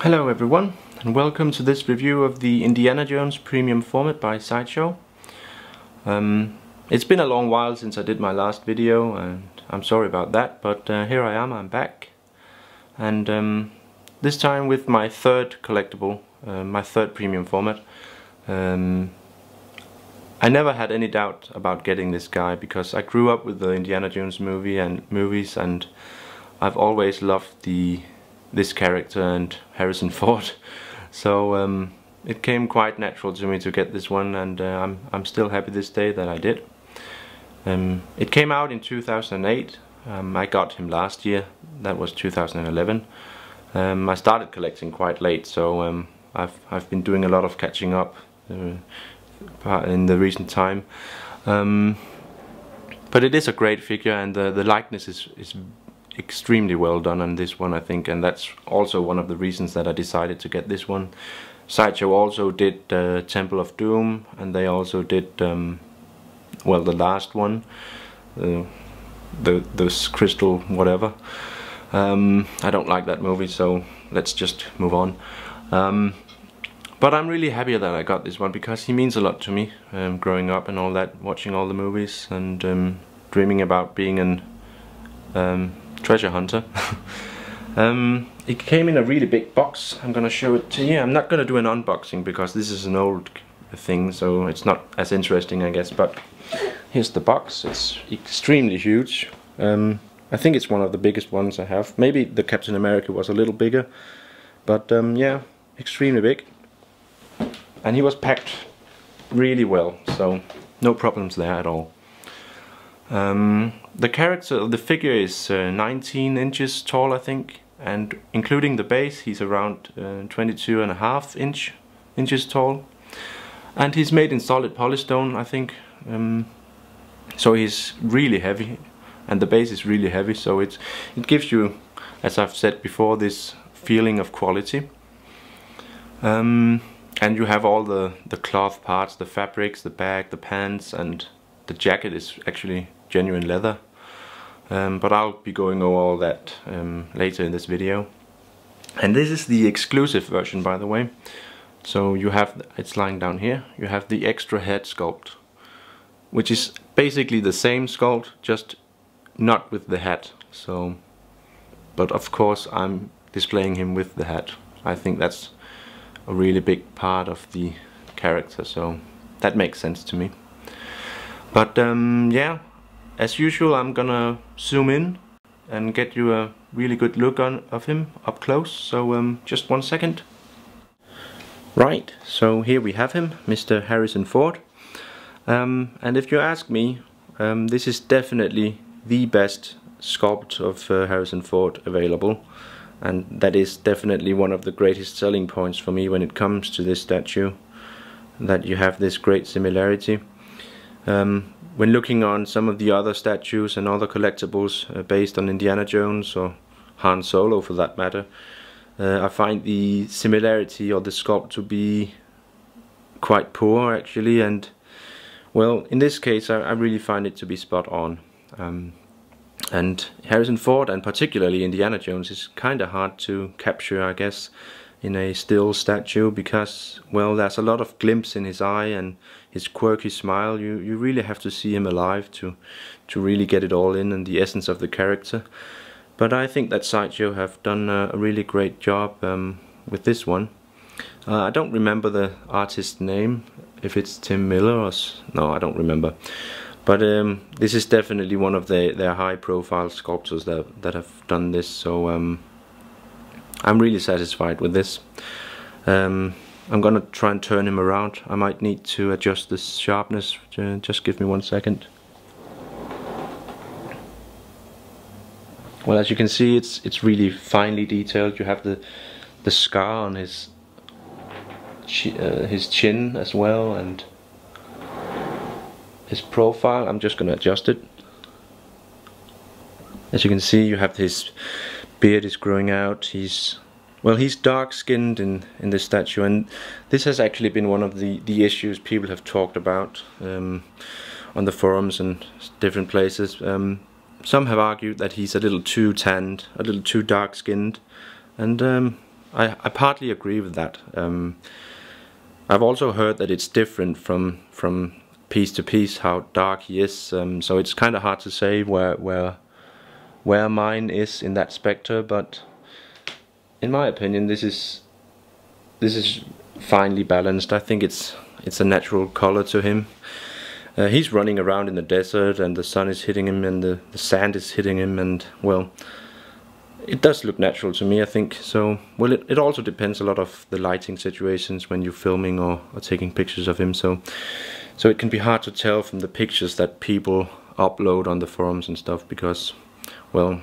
Hello everyone, and welcome to this review of the Indiana Jones Premium Format by Sideshow. It's been a long while since I did my last video, and I'm sorry about that, but here I am, I'm back. And this time with my third collectible, my third premium format. I never had any doubt about getting this guy because I grew up with the Indiana Jones movies, and I've always loved this character and Harrison Ford, so it came quite natural to me to get this one, and I'm still happy this day that I did. It came out in 2008. I got him last year, that was 2011. I started collecting quite late, so I've been doing a lot of catching up in the recent time. But it is a great figure, and the likeness is extremely well done on this one, I think, and that's also one of the reasons that I decided to get this one. Sideshow also did Temple of Doom, and they also did well, the last one, this crystal whatever. I don't like that movie, so let's just move on. But I'm really happy that I got this one because he means a lot to me, growing up and all that, watching all the movies and dreaming about being an treasure hunter. It came in a really big box. I'm gonna show it to you. I'm not gonna do an unboxing because this is an old thing, so it's not as interesting, I guess, but here's the box. It's extremely huge. I think it's one of the biggest ones I have. Maybe the Captain America was a little bigger, but yeah, extremely big. And he was packed really well, so no problems there at all. The figure is 19 inches tall, I think, and including the base he's around 22.5 inches tall, and he's made in solid polystone, I think, so he's really heavy, and the base is really heavy, so it gives you, as I've said before, this feeling of quality. And you have all the cloth parts, the fabrics, the bag, the pants, and the jacket is actually genuine leather. But I'll be going over all that later in this video. And this is the exclusive version, by the way. So you have, it's lying down here, you have the extra head sculpt, which is basically the same sculpt, just not with the hat. So, but of course I'm displaying him with the hat. I think that's a really big part of the character, so that makes sense to me. But yeah, as usual, I'm gonna zoom in and get you a really good look of him up close, so just 1 second. Right, so here we have him, Mr. Harrison Ford. And if you ask me, this is definitely the best sculpt of Harrison Ford available, and that is definitely one of the greatest selling points for me when it comes to this statue, that you have this great similarity. When looking on some of the other statues and other collectibles based on Indiana Jones or Han Solo for that matter, I find the similarity or the sculpt to be quite poor actually, and well, in this case I really find it to be spot on. And Harrison Ford, and particularly Indiana Jones, is kinda hard to capture, I guess, in a still statue, because, well, there's a lot of glimpse in his eye and his quirky smile. You really have to see him alive to really get it all in and the essence of the character. But I think that Sideshow have done a really great job with this one. I don't remember the artist's name, if it's Tim Miller or no, I don't remember. But this is definitely one of their high-profile sculptors that have done this, so I'm really satisfied with this. I'm gonna try and turn him around. I might need to adjust the sharpness. Just give me 1 second. Well, as you can see, it's really finely detailed. You have the scar on his chin as well, and his profile. I'm just gonna adjust it. As you can see, you have his beard is growing out. He's dark skinned in this statue, and this has actually been one of the issues people have talked about on the forums and different places. Some have argued that he's a little too tanned, a little too dark skinned, and I partly agree with that. I've also heard that it's different from piece to piece how dark he is, so it's kind of hard to say where mine is in that spectre, but in my opinion this is finely balanced. I think it's a natural color to him. He's running around in the desert and the sun is hitting him and the sand is hitting him, and well, it does look natural to me, I think. So, well, it also depends a lot of the lighting situations when you're filming or taking pictures of him, so it can be hard to tell from the pictures that people upload on the forums and stuff, because, well,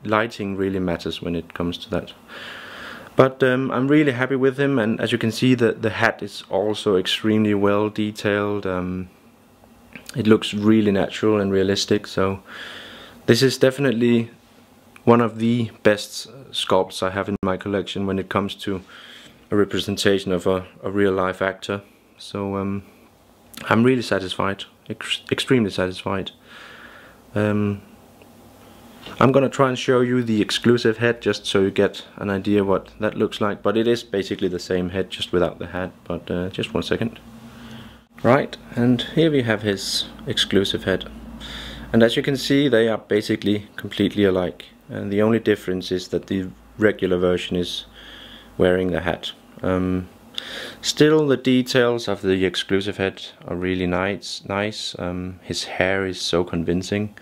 lighting really matters when it comes to that. But I'm really happy with him, and as you can see, the hat is also extremely well detailed. It looks really natural and realistic, so this is definitely one of the best sculpts I have in my collection when it comes to a representation of a real life actor. So I'm really satisfied, extremely satisfied. I'm gonna try and show you the exclusive head just so you get an idea what that looks like, but it is basically the same head just without the hat. But just one second. Right, and here we have his exclusive head, and as you can see they are basically completely alike, and the only difference is that the regular version is wearing the hat. Still, the details of the exclusive head are really nice. His hair is so convincing.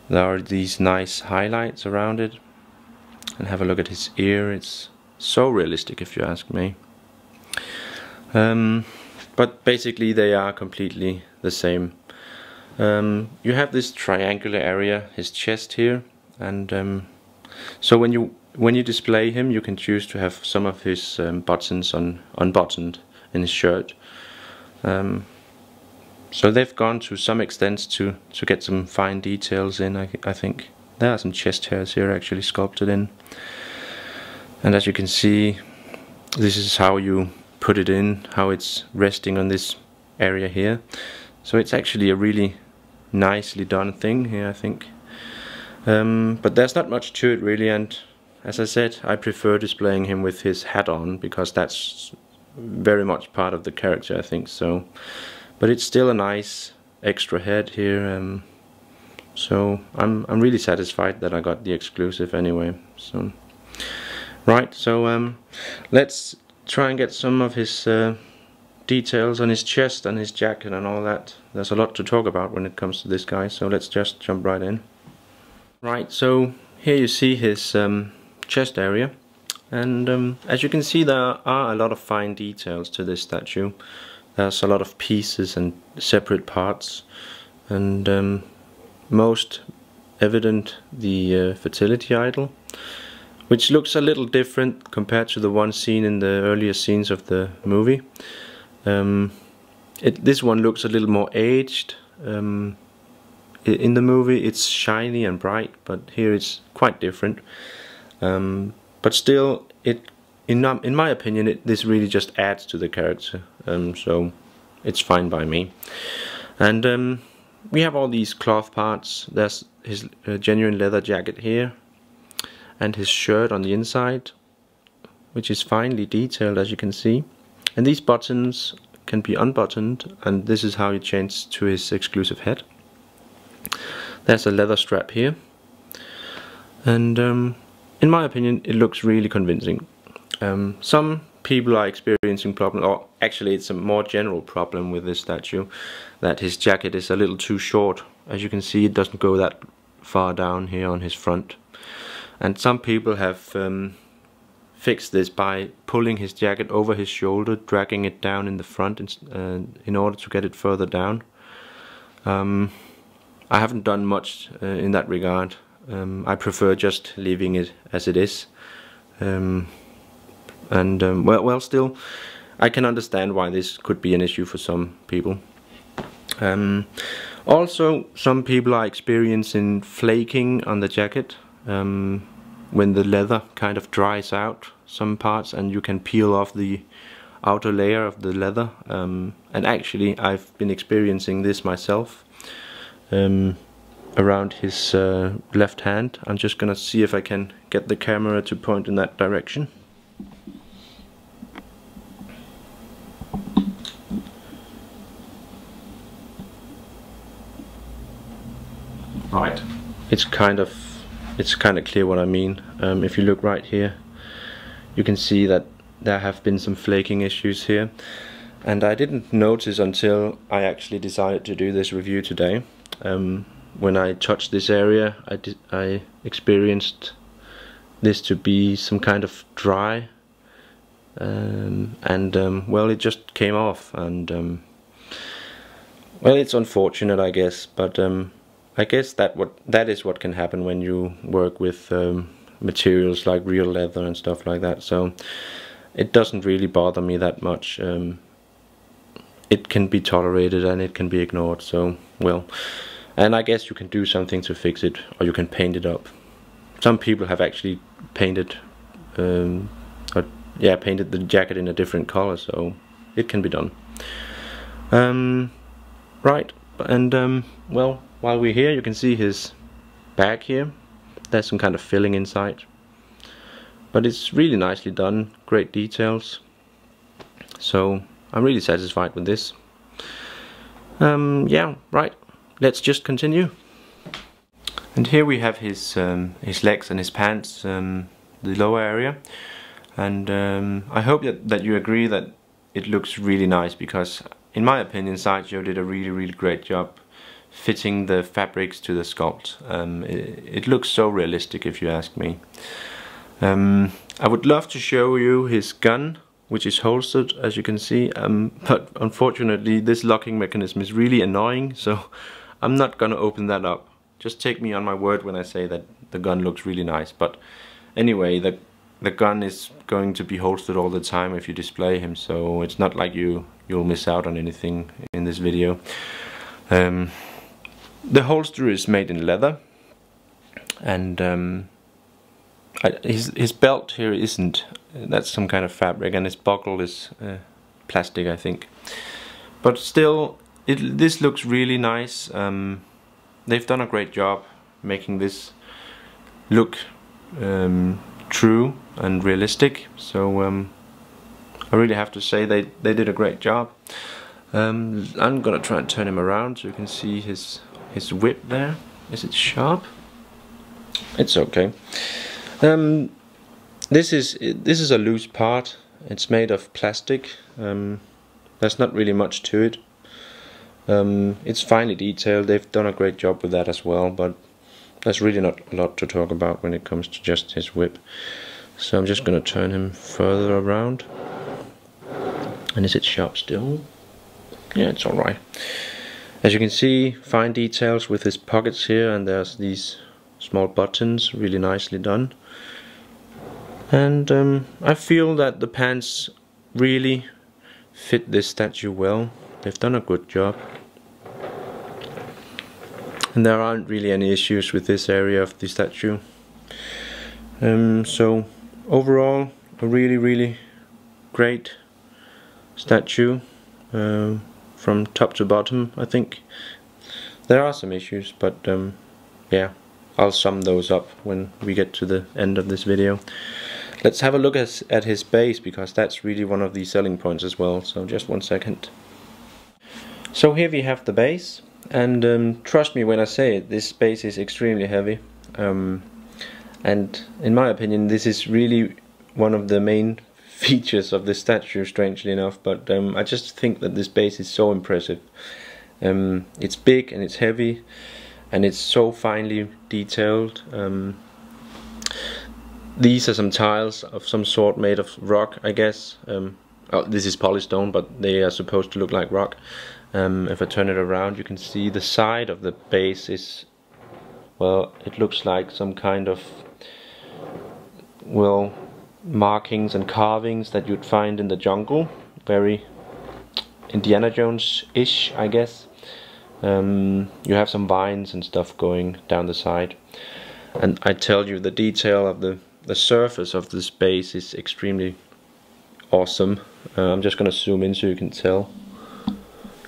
There are these nice highlights around it, and have a look at his ear. It's so realistic, if you ask me. But basically they are completely the same. You have this triangular area, his chest here, and so when you display him, you can choose to have some of his buttons unbuttoned in his shirt. So they've gone to some extent to get some fine details in. I think there are some chest hairs here actually sculpted in, and as you can see, this is how you put it in, how it's resting on this area here. So it's actually a really nicely done thing here, I think. But there's not much to it really, and as I said, I prefer displaying him with his hat on, because that's very much part of the character, I think. So, but it's still a nice extra head here, so I'm really satisfied that I got the exclusive anyway. So right, so let's try and get some of his details on his chest and his jacket and all that. There's a lot to talk about when it comes to this guy, so let's just jump right in. Right, so here you see his chest area, and as you can see, there are a lot of fine details to this statue. There's a lot of pieces and separate parts, and most evident the fertility idol, which looks a little different compared to the one seen in the earlier scenes of the movie. This one looks a little more aged. In the movie it's shiny and bright, but here it's quite different. But still, in my opinion, this really just adds to the character, so it's fine by me. And we have all these cloth parts. There's his genuine leather jacket here, and his shirt on the inside, which is finely detailed, as you can see. And these buttons can be unbuttoned, and this is how you change to his exclusive head. There's a leather strap here, and in my opinion it looks really convincing. Some people are experiencing problem, or actually it's a more general problem with this statue, that his jacket is a little too short. As you can see, it doesn't go that far down here on his front. And some people have fixed this by pulling his jacket over his shoulder, dragging it down in the front in order to get it further down. I haven't done much in that regard. I prefer just leaving it as it is. Well, still, I can understand why this could be an issue for some people. Also, some people are experiencing flaking on the jacket. When the leather kind of dries out some parts, and you can peel off the outer layer of the leather, and actually I've been experiencing this myself around his left hand. I'm just gonna see if I can get the camera to point in that direction. Right, it's kind of clear what I mean. If you look right here, you can see that there have been some flaking issues here, and I didn't notice until I actually decided to do this review today. When I touched this area, I experienced this to be some kind of dry, well, it just came off, and well, it's unfortunate, I guess, but I guess that is what can happen when you work with materials like real leather and stuff like that. So it doesn't really bother me that much. It can be tolerated and it can be ignored. So, well, and I guess you can do something to fix it, or you can paint it up. Some people have actually painted, painted the jacket in a different color, so it can be done. Right, and well, while we're here, you can see his bag here. There's some kind of filling inside, but it's really nicely done, great details. So I'm really satisfied with this. Yeah, right, let's just continue. And here we have his legs and his pants, the lower area, and I hope that you agree that it looks really nice, because in my opinion Sideshow did a really great job fitting the fabrics to the sculpt. It looks so realistic, if you ask me. I would love to show you his gun, which is holstered, as you can see, but unfortunately this locking mechanism is really annoying, so I'm not gonna open that up. Just take me on my word when I say that the gun looks really nice. But anyway, the gun is going to be holstered all the time if you display him, so it's not like you'll miss out on anything in this video. The holster is made in leather, and his belt here isn't. That's some kind of fabric, and his buckle is plastic, I think. But still, this looks really nice. They've done a great job making this look true and realistic. So I really have to say they did a great job. I'm gonna try and turn him around so you can see his whip there. Is it sharp? It's okay. This is a loose part. It's made of plastic. There's not really much to it. It's finely detailed. They've done a great job with that as well, but there's really not a lot to talk about when it comes to just his whip. So I'm just gonna turn him further around. And is it sharp still? Yeah, it's alright. As you can see, fine details with his pockets here, and there's these small buttons, really nicely done. And I feel that the pants really fit this statue well. They've done a good job. And there aren't really any issues with this area of the statue. So overall, a really great statue, from top to bottom. I think there are some issues, but yeah, I'll sum those up when we get to the end of this video. Let's have a look at his base, because that's really one of the selling points as well. So just one second. So here we have the base, and trust me when I say it, this base is extremely heavy, and in my opinion this is really one of the main features of this statue, strangely enough. But I just think that this base is so impressive. It's big and it's heavy, and it's so finely detailed. These are some tiles of some sort made of rock, I guess. Oh, this is polystone, but they are supposed to look like rock. If I turn it around, you can see the side of the base is, well, it looks like some kind of, well, markings and carvings that you'd find in the jungle. Very Indiana Jones-ish, I guess. You have some vines and stuff going down the side. And I tell you, the detail of the surface of this base is extremely awesome. I'm just gonna zoom in so you can tell.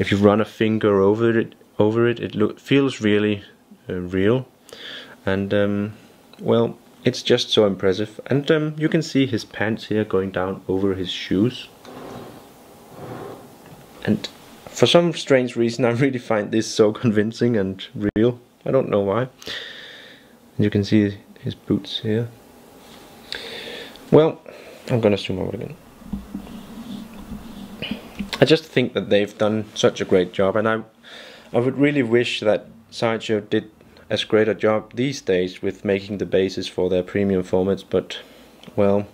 If you run a finger over it, feels really real, and well, it's just so impressive. And you can see his pants here going down over his shoes. And for some strange reason, I really find this so convincing and real. I don't know why. You can see his boots here. Well, I'm gonna zoom out again. I just think that they've done such a great job, and I would really wish that Sideshow did as great a job these days with making the bases for their premium formats, but well,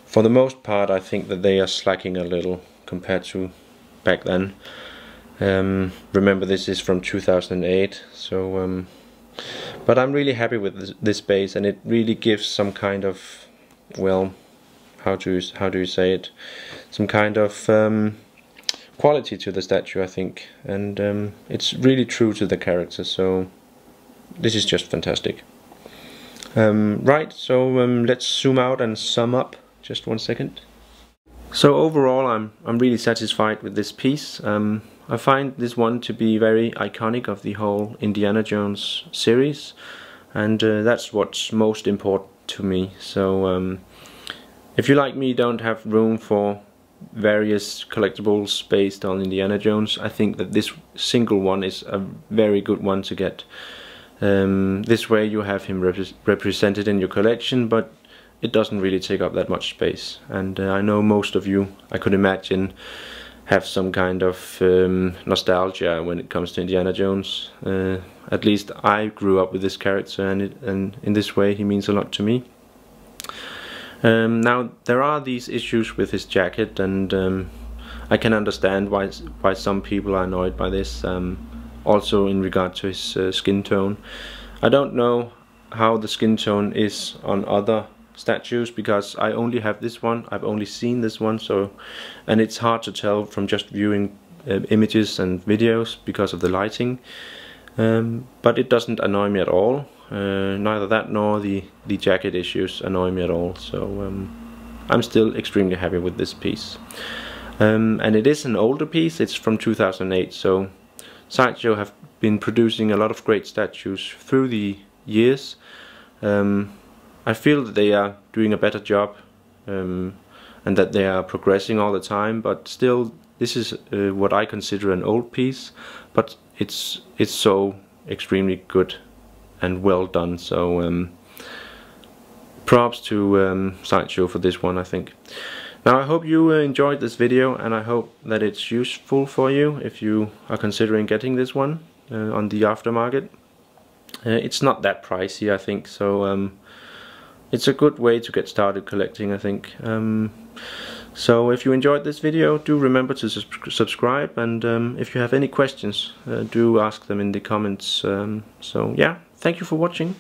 for the most part I think that they are slacking a little compared to back then. Remember, this is from 2008, so but I'm really happy with this base, and it really gives some kind of, well, how do you say it, some kind of quality to the statue, I think, and it's really true to the character, so this is just fantastic. Right, so let's zoom out and sum up. Just 1 second. So overall, I'm really satisfied with this piece. I find this one to be very iconic of the whole Indiana Jones series, and that's what's most important to me. So if you, like me, don't have room for various collectibles based on Indiana Jones, I think that this single one is a very good one to get. This way you have him represented in your collection, but it doesn't really take up that much space, and I know most of you, I could imagine, have some kind of nostalgia when it comes to Indiana Jones. At least I grew up with this character, and in this way he means a lot to me. Now there are these issues with his jacket, and I can understand why some people are annoyed by this, also in regard to his skin tone. I don't know how the skin tone is on other statues, because I only have this one, I've only seen this one, so, and it's hard to tell from just viewing images and videos because of the lighting, but it doesn't annoy me at all. Neither that nor the jacket issues annoy me at all, so I'm still extremely happy with this piece. And it is an older piece, it's from 2008, so Sideshow have been producing a lot of great statues through the years. I feel that they are doing a better job, and that they are progressing all the time, but still this is what I consider an old piece, but it's so extremely good and well done, so props to Sideshow for this one, I think. Now I hope you enjoyed this video, and I hope that it's useful for you if you are considering getting this one on the aftermarket. It's not that pricey, I think, so it's a good way to get started collecting, I think. So if you enjoyed this video, do remember to subscribe, and if you have any questions, do ask them in the comments. So yeah, thank you for watching.